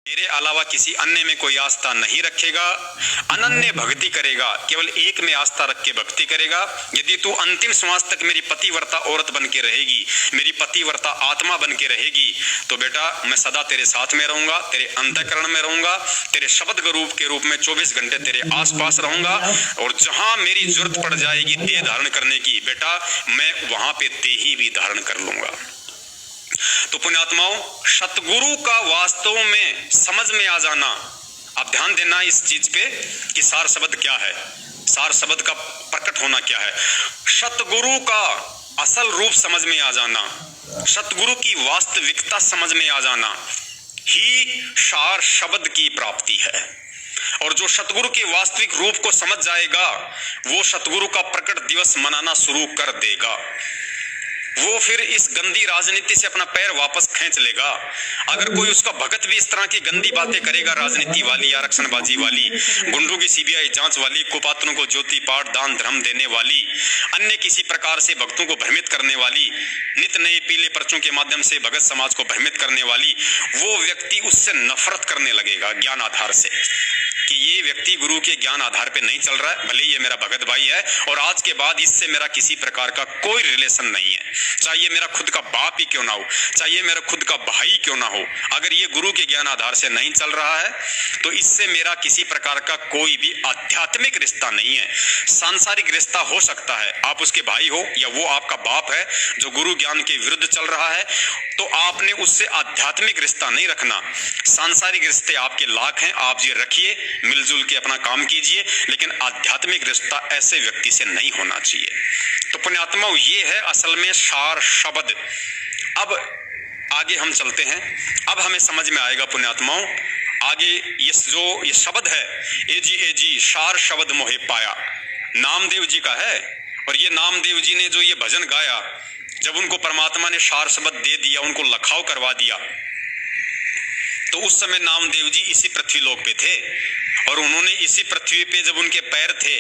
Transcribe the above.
मेरे अलावा किसी अन्य में कोई आस्था नहीं रखेगा, अनन्य भक्ति करेगा, केवल एक में आस्था रख के भक्ति करेगा। यदि तू अंतिम श्वास तक मेरी पतिव्रता औरत बन के रहेगी, मेरी पतिव्रता आत्मा बन के रहेगी, तो बेटा मैं सदा तेरे साथ में रहूंगा, तेरे अंतःकरण में रहूंगा, तेरे शब्द रूप के रूप में 24 घंटे तेरे आसपास रहूंगा। और जहां मेरी जरूरत पड़ जाएगी देह धारण करने की, बेटा मैं वहां पे देही भी धारण कर लूंगा। तो पुण्यात्माओं, सतगुरु का वास्तव में समझ में आ जाना, आप ध्यान देना इस चीज पे कि सार शब्द क्या है, सार शब्द का प्रकट होना क्या है। सतगुरु का असल रूप समझ में आ जाना, सतगुरु की वास्तविकता समझ में आ जाना ही सार शब्द की प्राप्ति है। और जो सतगुरु के वास्तविक रूप को समझ जाएगा, वो सतगुरु का प्रकट दिवस मनाना शुरू कर देगा। वो फिर इस गंदी राजनीति से अपना पैर वापस खींच लेगा। अगर कोई उसका भगत भी इस तरह की गंदी बातें करेगा, राजनीति वाली, आरक्षणबाजी वाली, गुंडों की सीबीआई जांच वाली, कुपात्रों को ज्योति पाठ दान धर्म देने वाली, अन्य किसी प्रकार से भक्तों को भ्रमित करने वाली, नित नए पीले पर्चों के माध्यम से भगत समाज को भ्रमित करने वाली, वो व्यक्ति उससे नफरत करने लगेगा ज्ञान आधार से कि ये व्यक्ति गुरु के ज्ञान आधार पे नहीं चल रहा है, भले ये मेरा भगत भाई है और आज के बाद इससे मेरा किसी प्रकार का कोई रिलेशन नहीं है, चाहे मेरा खुद का बाप ही क्यों ना हो, चाहे मेरा खुद का भाई क्यों ना हो। अगर ये गुरु के ज्ञान आधार से नहीं चल रहा है तो इससे मेरा किसी प्रकार का कोई भी आध्यात्मिक रिश्ता नहीं है। सांसारिक रिश्ता हो सकता है, आप उसके भाई हो या वो आपका बाप है जो गुरु ज्ञान के विरुद्ध चल रहा है, तो आपने उससे आध्यात्मिक रिश्ता नहीं रखना। सांसारिक रिश्ते आपके लाख हैं, आप ये रखिए, मिलजुल के अपना काम कीजिए, लेकिन आध्यात्मिक रिश्ता ऐसे व्यक्ति से नहीं होना चाहिए। तो पुण्यात्माओं, ये है असल में सार शब्द। अब आगे हम चलते हैं, अब हमें समझ में आएगा पुण्यात्माओं, आगे ये शब्द है, ए जी सार शब्द मोहे पाया, नामदेव जी का है। और ये नामदेव जी ने जो ये भजन गाया, जब उनको परमात्मा ने सार शब्द दे दिया, उनको लखाव करवा दिया, तो उस समय नामदेव जी इसी पृथ्वी लोक पे थे और उन्होंने इसी पृथ्वी पे जब उनके पैर थे